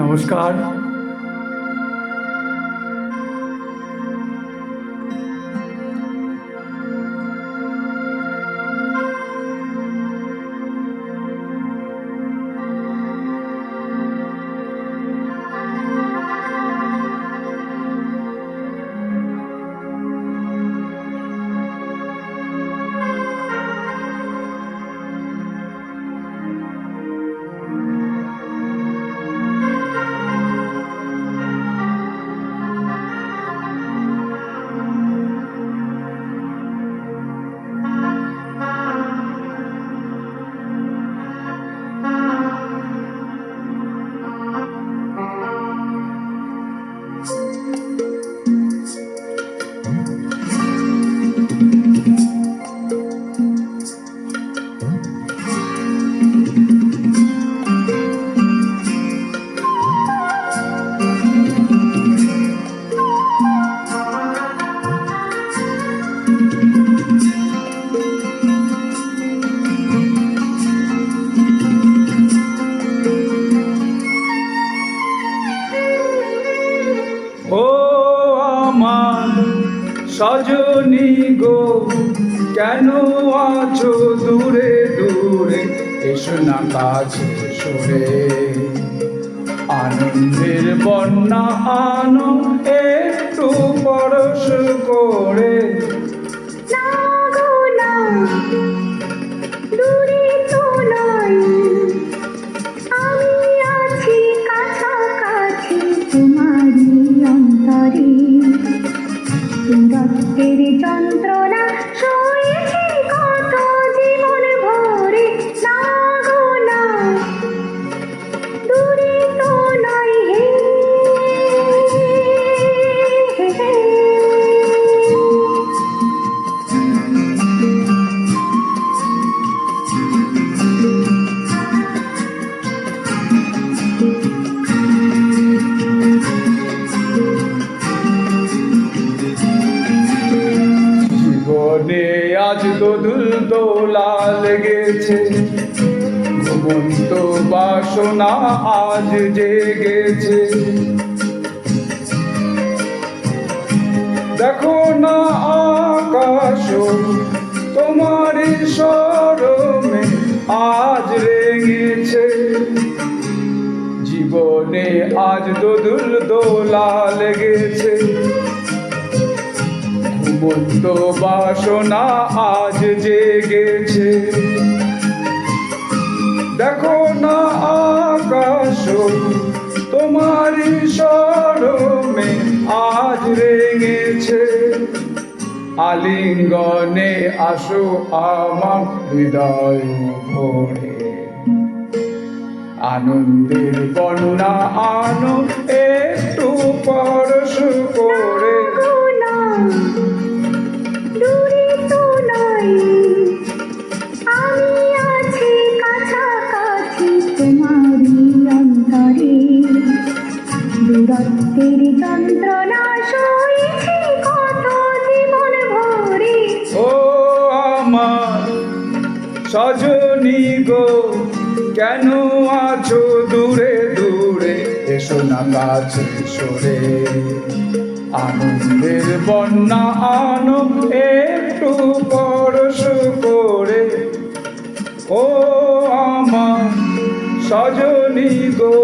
নমস্কার। ও আমার সজনী গো, কেন আছো দূরে দূরে? এসো না কাছে সরে, আনন্দের বন্যা আনো একটু পরশ করে। না গো না, দূরে তো নয়, আমি আছি কাছাকাছি তোমারই অন্তরে। রক্তের যন্ত্রণা সয়েছি কত জীবন ভরে। না গো না, দূরে তো নয় হে। জীবনে আজ দোদুল দোলা লেগেছে, ঘুমন্ত বাসনা আজ জেগেছে। দেখো না আকাশ তোমার শরমে আজ রেঙেছে। জীবনে আজ দোদুল দোলা লেগেছে, ঘুমন্ত বাসনা আজ জেগেছে। দেখো না আকাশ তোমার শরমে আজ রেঙেছে। আলিঙ্গনে আসো আমার হৃদয় ভরে, আনন্দের বন্যা আনো একটু পরশ করে। দূরে তো নয়, আমি আছি কাছাকাছি তোমারই অন্তরে। দূরত্বের যন্ত্রণা সয়েছি কত জীবন ভরে। ও আমার সজনী গো, কেন আছো দূরে দূরে? এসো না কাছে সরে, আনন্দের বন্যা আনো একটু পরশ করে। ও আমার সজনী গো।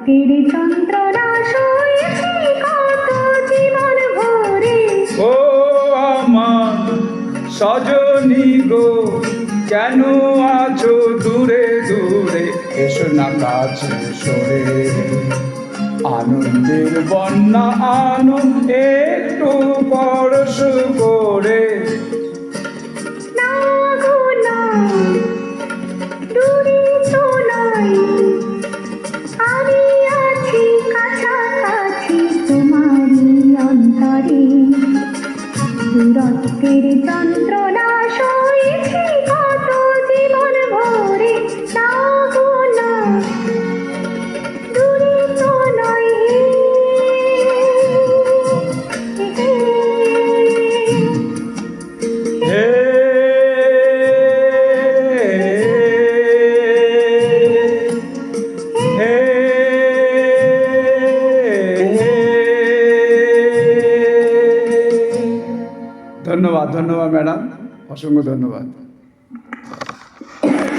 দূরত্বের যন্ত্রণা সয়েছি কত জীবন ভরে। ও আমার সজনী গো, কেন আছো দূরে দূরে, এসো না কাছে সরে। আনন্দের বন্যা আনো একটু পরশ করে। না গো না, দূরে তো নয়, আমি আছি কাছাকাছি তোমারই অন্তরে। দূরত্বের যন্ত্রণা সয়েছি কত জীবন ভরে। না গো না, দূরে তো নয়, হে হে ধন্যবাদ, ধন্যবাদ ম্যাডাম, অসংখ্য ধন্যবাদ।